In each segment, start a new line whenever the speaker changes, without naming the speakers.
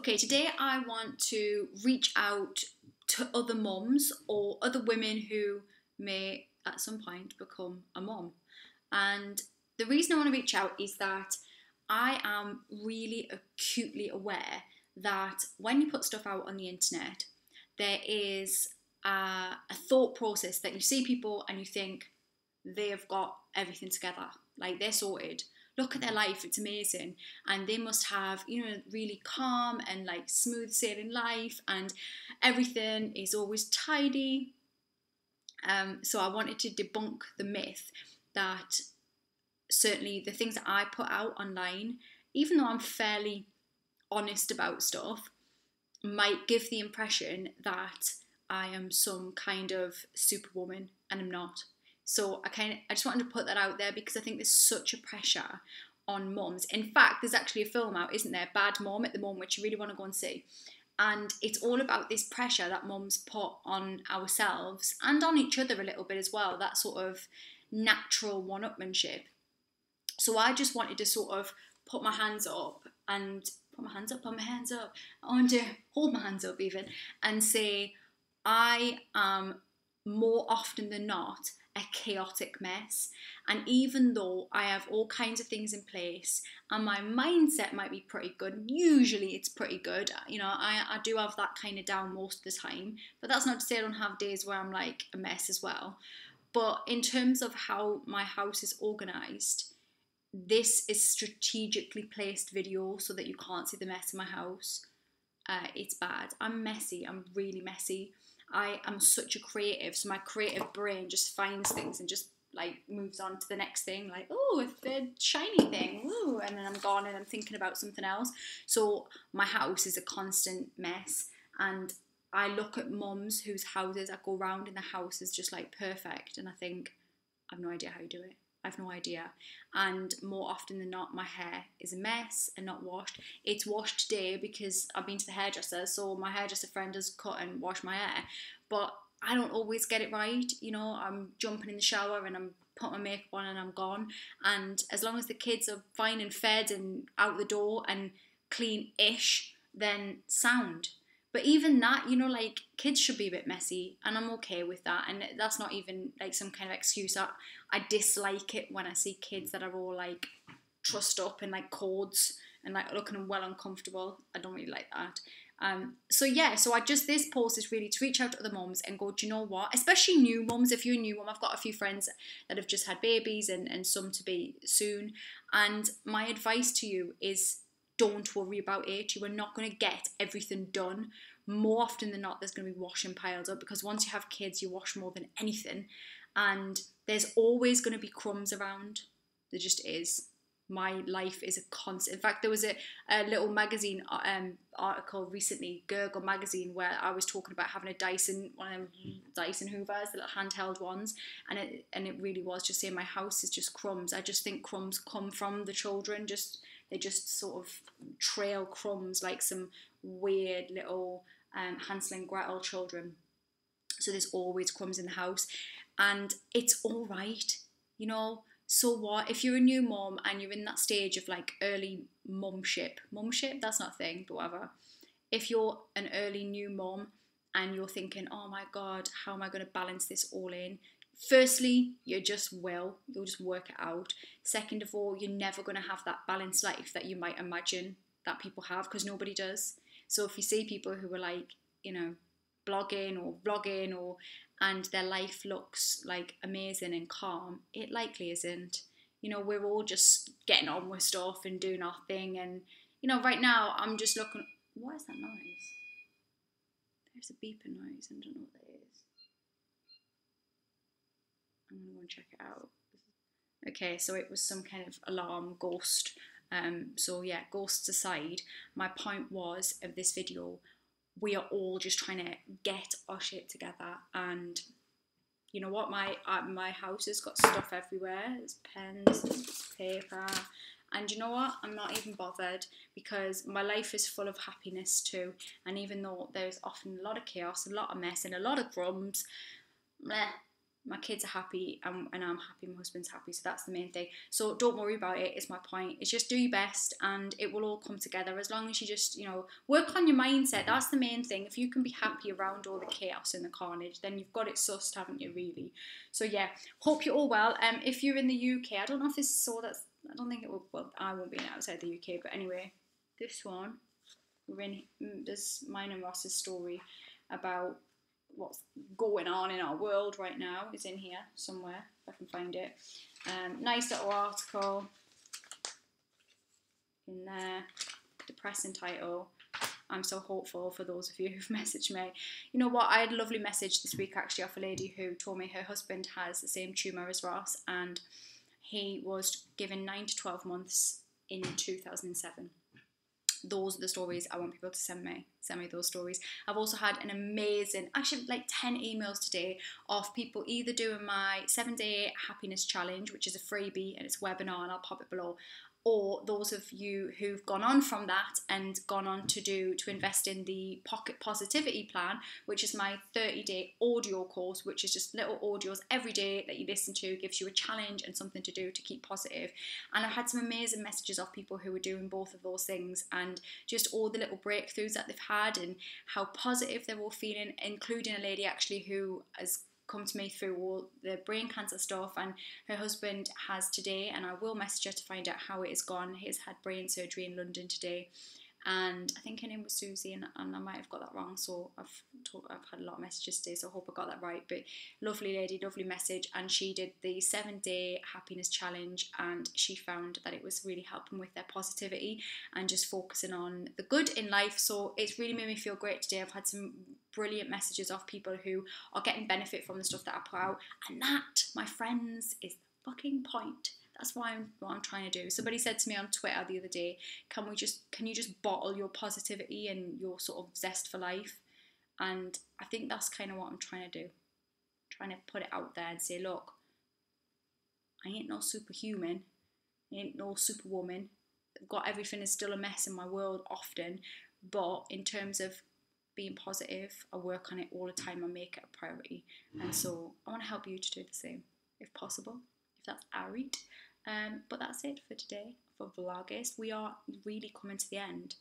Okay, today I want to reach out to other mums or other women who may at some point become a mum. And the reason I want to reach out is that I am really acutely aware that when you put stuff out on the internet, there is a thought process that you see people and you think they've got everything together, like they're sorted. Look at their life, it's amazing. And they must have, really calm and like smooth sailing life, and everything is always tidy. So I wanted to debunk the myth that certainly the things that I put out online, even though I'm fairly honest about stuff, might give the impression that I am some kind of superwoman, and I'm not. So I just wanted to put that out there because I think there's such a pressure on mums. In fact, there's actually a film out, isn't there? Bad Mom at the moment, which you really want to go and see. And it's all about this pressure that mums put on ourselves and on each other a little bit as well, that sort of natural one-upmanship. So I just wanted to sort of put my hands up. I want to hold my hands up even and say, I am more often than not a chaotic mess. And even though I have all kinds of things in place and my mindset might be pretty good, usually it's pretty good, I do have that kind of down most of the time, but that's not to say I don't have days where I'm like a mess as well. But in terms of how my house is organised, this is strategically placed video so that you can't see the mess in my house. It's bad. I'm messy. I'm really messy. I am such a creative, so my creative brain just finds things and just like moves on to the next thing, like, oh, it's the shiny thing, ooh, and then I'm gone and I'm thinking about something else. So my house is a constant mess, and I look at mums whose houses I go around and the house is just like perfect, and I think, I've no idea how you do it. I've no idea. And more often than not, my hair is a mess and not washed. It's washed today because I've been to the hairdresser, so my hairdresser friend has cut and washed my hair. But I don't always get it right. I'm jumping in the shower and I'm putting my makeup on and I'm gone. And as long as the kids are fine and fed and out the door and clean-ish, then sound. But even that, like, kids should be a bit messy, and I'm okay with that. And that's not even like some kind of excuse. I dislike it when I see kids that are all like trussed up in like cords and like looking well uncomfortable. I don't really like that. So this post is really to reach out to other mums and go, do you know what? Especially new mums. If you're a new mum, I've got a few friends that have just had babies and some to be soon. And my advice to you is, don't worry about it. You are not going to get everything done. More often than not, there's going to be washing piled up, because once you have kids, you wash more than anything. And there's always going to be crumbs around. There just is. My life is a constant. In fact, there was a little magazine article recently, Gurgle magazine, where I was talking about having a Dyson, one of them Dyson Hoovers, the little handheld ones, and it really was just saying my house is just crumbs. I just think crumbs come from the children. They just sort of trail crumbs like some weird little Hansel and Gretel children. So there's always crumbs in the house, and it's all right, So what? If you're a new mum and you're in that stage of like early mumship, that's not a thing, but whatever. If you're an early new mum and you're thinking, oh my God, how am I going to balance this all in? Firstly, you'll just work it out. Second of all, you're never going to have that balanced life that you might imagine that people have, because nobody does. So if you see people who are like, blogging or vlogging and their life looks like amazing and calm, it likely isn't. We're all just getting on with stuff and doing our thing. And, right now I'm just looking, what is that noise? There's a beeping noise, I don't know what that is. I'm going to go and check it out. Okay, so it was some kind of alarm, ghost. Ghosts aside, my point was of this video, we are all just trying to get our shit together. And you know what, my house has got stuff everywhere. There's pens, paper, and you know what, I'm not even bothered, because my life is full of happiness too. And even though there's often a lot of chaos, a lot of mess and a lot of crumbs, my kids are happy, and I'm happy, my husband's happy, so that's the main thing. So don't worry about it, is my point. It's just do your best and it will all come together, as long as you just, you know, work on your mindset. That's the main thing. If you can be happy around all the chaos and the carnage, then you've got it sussed, haven't you, really? So yeah, hope you're all well. If you're in the UK, I don't know if this is so, that's, I don't think it will, well, I won't be outside the UK, but anyway, this one, we're in, there's mine and Ross's story about what's going on in our world right now is in here somewhere, if I can find it. Nice little article in there, depressing title. I'm so hopeful for those of you who've messaged me. You know what, I had a lovely message this week actually off a lady who told me her husband has the same tumour as Ross, and he was given 9 to 12 months in 2007. Those are the stories I want people to send me those stories. I've also had an amazing, actually like 10 emails today of people either doing my 7-day happiness challenge, which is a freebie and it's a webinar, and I'll pop it below, or those of you who've gone on from that and gone on to invest in the Pocket Positivity Plan, which is my 30-day audio course, which is just little audios every day that you listen to, gives you a challenge and something to do to keep positive. And I've had some amazing messages of people who are doing both of those things, and just all the little breakthroughs that they've had and how positive they're all feeling, including a lady actually who has come to me through all the brain cancer stuff, and her husband has today, and I will message her to find out how it has gone. He's had brain surgery in London today, and I think her name was Susie, and I might have got that wrong, so I've had a lot of messages today, so I hope I got that right. But lovely lady, lovely message, and she did the 7-day happiness challenge, and she found that it was really helping with their positivity and just focusing on the good in life. So it's really made me feel great today. I've had some brilliant messages of people who are getting benefit from the stuff that I put out, and that, my friends, is the fucking point. That's what I'm trying to do. Somebody said to me on Twitter the other day, can you just bottle your positivity and your sort of zest for life? And I think that's kind of what I'm trying to do. I'm trying to put it out there and say, look, I ain't no superhuman, I ain't no superwoman. I've got everything is still a mess in my world often, but in terms of being positive, I work on it all the time, I make it a priority. And so I want to help you to do the same, if possible, if that's alright. But that's it for today, for Vlogust. We are really coming to the end.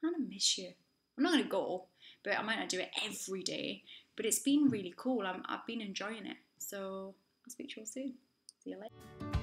I'm going to miss you. I'm not going to go, but I might not do it every day. But it's been really cool. I've been enjoying it. So I'll speak to you all soon. See you later.